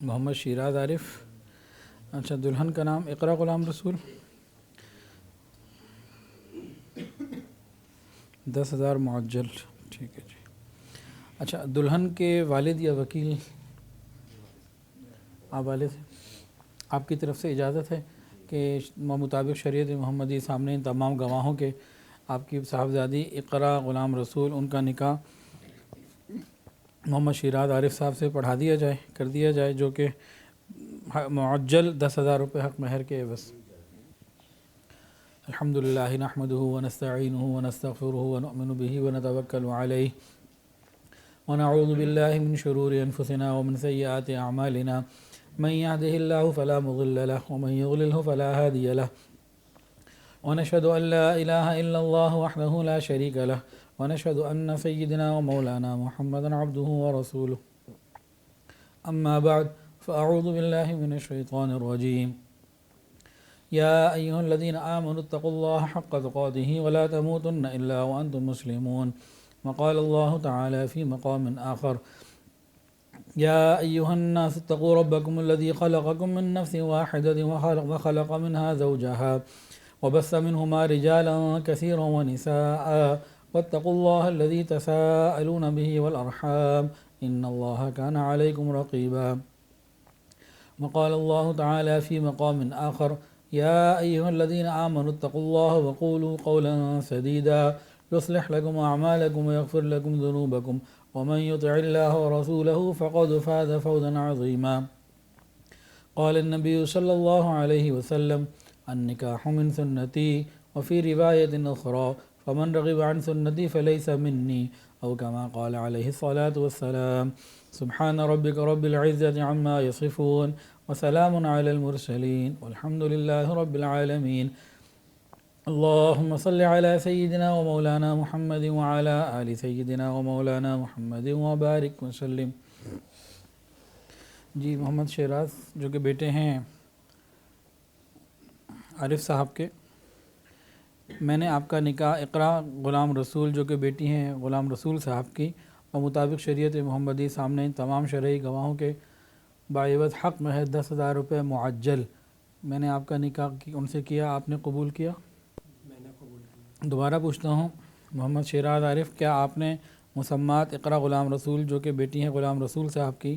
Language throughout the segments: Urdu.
محمد شیراز عارف. اچھا، دلہن کا نام اقرا غلام رسول. 10,000 معجل. ٹھیک ہے جی. اچھا، دلہن کے والد یا وکیل آپ والد ہیں، آپ کی طرف سے اجازت ہے کہ مطابق شریعت محمدی سامنے ان تمام گواہوں کے آپ کی صاحبزادی اقرا غلام رسول ان کا نکاح محمد شیراز عارف صاحب سے پڑھا دیا جائے، کر دیا جائے، جو کہ معجل 10,000 روپے حق مہر کے بس. الحمدللہ نحمدہ ونستعینہ ونستغفرہ ونؤمن بہ ونتوکل علیہ ونعوذ باللہ من شرور انفسنا ومن سیئات اعمالنا من یهده اللہ فلا مضل له ومن یضللہ فلا ہادی له ونشهد ان لا الہ الا اللہ وحدہ لا شریک له ونشهد ان سیدنا ومولانا محمدا عبده ورسولہ. اما بعد فاعوذ باللہ من الشیطان الرجیم. يا أيها الذين آمنوا اتقوا الله حق تقاته ولا تموتن إلا وأنتم مسلمون. وقال الله تعالى في مقام آخر: يا أيها الناس اتقوا ربكم الذي خلقكم من نفس واحدة وخلق منها زوجها وبث منهما رجالا كثيرا ونساء واتقوا الله الذي تساءلون به والأرحام إن الله كان عليكم رقيبا. وقال الله تعالى في مقام آخر: يا أيها الذين آمنوا اتقوا الله وقولوا قولا سديدا يصلح لكم أعمالكم ويغفر لكم ذنوبكم ومن يطع الله ورسوله فقد فاز فوزا عظيما. قال النبي صلى الله عليه وسلم: النكاح من سنتي. وفي رواية أخرى: فمن رغب عن سنتي فليس مني، أو كما قال عليه الصلاة والسلام. سبحان ربك رب العزة عما يصفون وسلام على المرسلين والحمد لله رب العالمين. اللهم صل على سيدنا ومولانا محمد وعلى آل سيدنا ومولانا محمد وبارك وسلم. جی، محمد شیراز جو کہ بیٹے ہیں عارف صاحب کے، میں نے آپ کا نکاح اقرا غلام رسول جو کہ بیٹی ہیں غلام رسول صاحب کی اور مطابق شریعت محمدی سامنے ان تمام شرعی گواہوں کے باعوض حق مہر 10,000 روپے معجل میں نے آپ کا نکاح ان سے کیا. آپ نے قبول کیا؟ میں نے قبول کیا. دوبارہ پوچھتا ہوں، محمد شیراز عارف، کیا آپ نے مسمات اقرا غلام رسول جو کہ بیٹی ہیں غلام رسول صاحب کی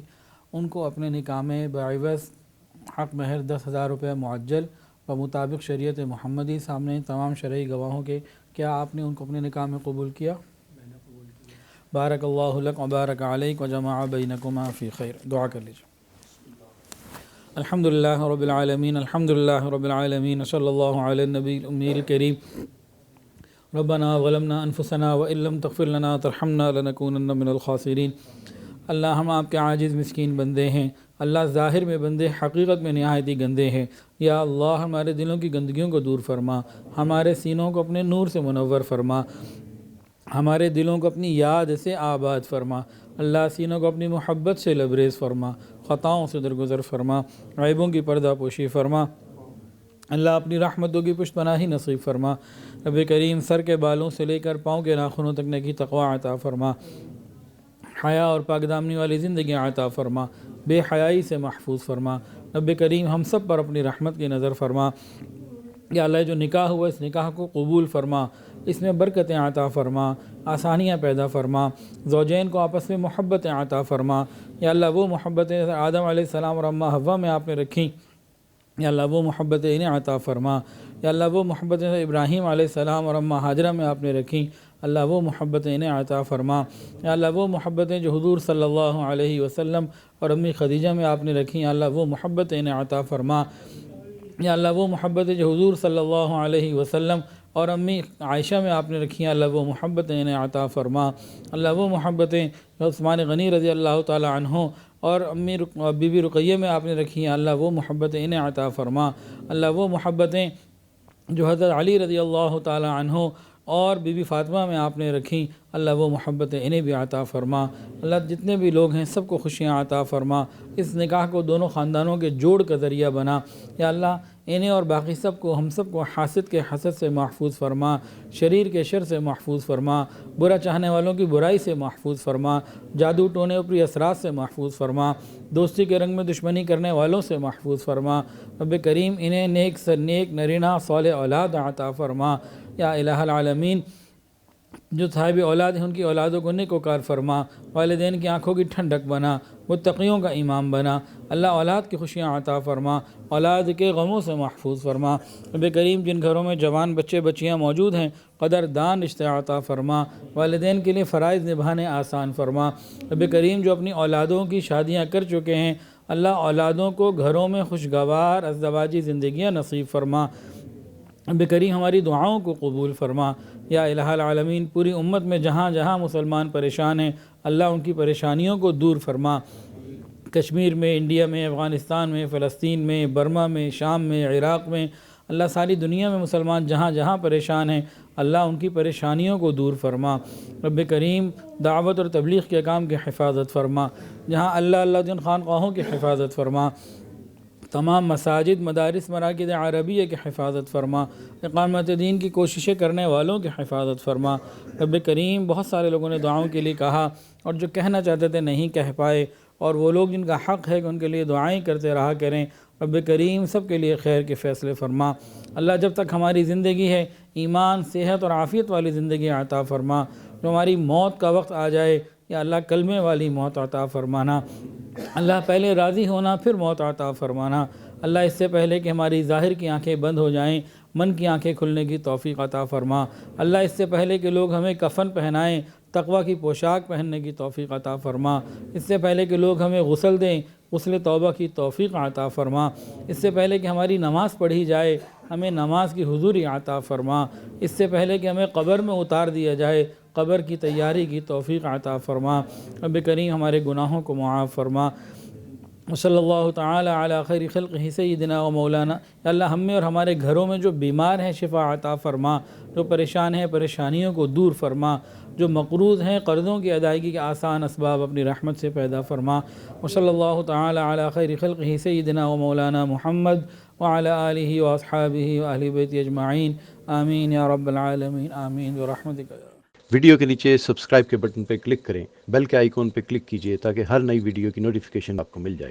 ان کو اپنے نکاح میں باعوض حق مہر 10,000 روپے معجل و مطابق شریعت محمدی سامنے تمام شرعی گواہوں کے، کیا آپ نے ان کو اپنے نکاح میں قبول کیا؟ میں نے قبول کیا. بارک اللہ لک و بارک علیک و جمع بینکما فی خیر. دعا کر لیجیے. الحمدللہ رب العالمین، الحمدللہ رب العالمین، صلی اللہ علی النبی الامی الکریم. ربنا ظلمنا انفسنا وان لم تغفر لنا ترحمنا لنکونن من الخاسرین. اللہ، ہم آپ کے عاجز مسکین بندے ہیں. اللہ، ظاہر میں بندے، حقیقت میں نہایت ہی گندے ہیں. یا اللہ، ہمارے دلوں کی گندگیوں کو دور فرما، ہمارے سینوں کو اپنے نور سے منور فرما، ہمارے دلوں کو اپنی یاد سے آباد فرما. اللہ، سینوں کو اپنی محبت سے لبریز فرما، خطاؤں سے درگزر فرما، عیبوں کی پردہ پوشی فرما. اللہ، اپنی رحمتوں کی پشت پناہی نصیب فرما. رب کریم، سر کے بالوں سے لے کر پاؤں کے ناخنوں تک نیکی تقوی عطا فرما، حیا اور پاک دامنی والی زندگی عطا فرما، بے حیائی سے محفوظ فرما. رب کریم، ہم سب پر اپنی رحمت کی نظر فرما. یا اللہ، جو نکاح ہوا اس نکاح کو قبول فرما، اس میں برکتیں عطا فرما، آسانیاں پیدا فرما، زوجین کو آپس میں محبتیں عطا فرما. یا اللہ، وہ محبتیں آدم علیہ السلام اور اماں حوا میں آپ نے رکھیں، یا اللہ وہ محبتیں انہیں عطا فرما. یا اللہ، وہ محبتیں ابراہیم علیہ السلام اور اماں ہاجرہ میں آپ نے رکھیں، اللہ وہ محبتیں انہیں عطا فرما. یا اللہ، وہ محبتیں جو حضور صلی اللہ علیہ وسلم اور امی خدیجہ میں آپ نے رکھیں، اللہ وہ محبتیں انہیں عطا فرما. یا اللہ، وہ محبتیں جو حضور صلی اللہ علیہ وسلم اور امی عائشہ میں آپ نے رکھی ہیں، اللہ وہ محبتیں انہیں عطا فرما. اللہ، وہ محبتیں جو عثمان غنی رضی اللہ تعالی عنہ اور امی بی بی رقیہ میں آپ نے رکھی ہیں، اللہ وہ محبتیں انہیں عطا فرما. اللہ، وہ محبتیں جو حضرت علی رضی اللہ تعالی عنہ اور بی بی فاطمہ میں آپ نے رکھیں، اللہ وہ محبت انہیں بھی عطا فرما۔ اللہ جتنے بھی لوگ ہیں سب کو خوشیاں عطا فرما، اس نکاح کو دونوں خاندانوں کے جوڑ کا ذریعہ بنا۔ یا اللہ انہیں اور باقی سب کو، ہم سب کو حاسد کے حسد سے محفوظ فرما، شریر کے شر سے محفوظ فرما، برا چاہنے والوں کی برائی سے محفوظ فرما، جادو ٹونے اوپری اثرات سے محفوظ فرما، دوستی کے رنگ میں دشمنی کرنے والوں سے محفوظ فرما۔ رب کریم انہیں نیک نرینہ صالح اولاد عطا فرما۔ یا الہ العالمین جو صاحب اولاد ہیں ان کی اولادوں کو نیک وکار فرما، والدین کی آنکھوں کی ٹھنڈک بنا، متقیوں کا امام بنا۔ اللہ اولاد کی خوشیاں عطا فرما، اولاد کے غموں سے محفوظ فرما۔ رب کریم جن گھروں میں جوان بچے بچیاں موجود ہیں قدردان رشتہ عطا فرما، والدین کے لیے فرائض نبھانے آسان فرما۔ رب کریم جو اپنی اولادوں کی شادیاں کر چکے ہیں اللہ اولادوں کو گھروں میں خوشگوار ازدواجی زندگیاں نصیب فرما۔ رب کریم ہماری دعاؤں کو قبول فرما۔ یا الہ العالمین پوری امت میں جہاں جہاں مسلمان پریشان ہیں اللہ ان کی پریشانیوں کو دور فرما۔ کشمیر میں، انڈیا میں، افغانستان میں، فلسطین میں، برما میں، شام میں، عراق میں، اللہ ساری دنیا میں مسلمان جہاں جہاں پریشان ہیں اللہ ان کی پریشانیوں کو دور فرما۔ رب کریم دعوت اور تبلیغ کے کام کی حفاظت فرما، جہاں اللہ جن خانقاہوں کی حفاظت فرما، تمام مساجد، مدارس، مراکز عربیہ کی حفاظت فرما، اقامت دین کی کوششیں کرنے والوں کی حفاظت فرما۔ رب کریم بہت سارے لوگوں نے دعاؤں کے لیے کہا اور جو کہنا چاہتے تھے نہیں کہہ پائے، اور وہ لوگ جن کا حق ہے کہ ان کے لیے دعائیں کرتے رہا کریں، رب کریم سب کے لیے خیر کے فیصلے فرما۔ اللہ جب تک ہماری زندگی ہے ایمان، صحت اور عافیت والی زندگی عطا فرما۔ جو ہماری موت کا وقت آ جائے یا اللہ کلمے والی موت عطا فرمانا، اللہ پہلے راضی ہونا پھر موت عطا فرمانا۔ اللہ اس سے پہلے کہ ہماری ظاہر کی آنکھیں بند ہو جائیں من کی آنکھیں کھلنے کی توفیق عطا فرما۔ اللہ اس سے پہلے کہ لوگ ہمیں کفن پہنائیں تقوی کی پوشاک پہننے کی توفیق عطا فرما۔ اس سے پہلے کہ لوگ ہمیں غسل دیں غسل توبہ کی توفیق عطا فرما۔ اس سے پہلے کہ ہماری نماز پڑھی جائے ہمیں نماز کی حضوری عطا فرما۔ اس سے پہلے کہ ہمیں قبر میں اتار دیا جائے قبر کی تیاری کی توفیق عطا فرما۔ رب کریم ہمارے گناہوں کو معاف فرما۔ صلی اللہ تعالی علی خیر خلقہ سیدنا و مولانا۔ یا اللہ ہم میں اور ہمارے گھروں میں جو بیمار ہیں شفا عطا فرما، جو پریشان ہیں پریشانیوں کو دور فرما، جو مقروض ہیں قرضوں کی ادائیگی کے آسان اسباب اپنی رحمت سے پیدا فرما۔ وصلی اللہ تعالی علی خیر خلقہ سیدنا و مولانا محمد وعلی آلہ واصحابہ واہل بیت اجمعین آمین یا رب العالمین آمین برحمتک۔ ویڈیو کے نیچے سبسکرائب کے بٹن پہ کلک کریں، بیل کے آئیکن پہ کلک کیجئے تاکہ ہر نئی ویڈیو کی نوٹیفیکیشن آپ کو مل جائے۔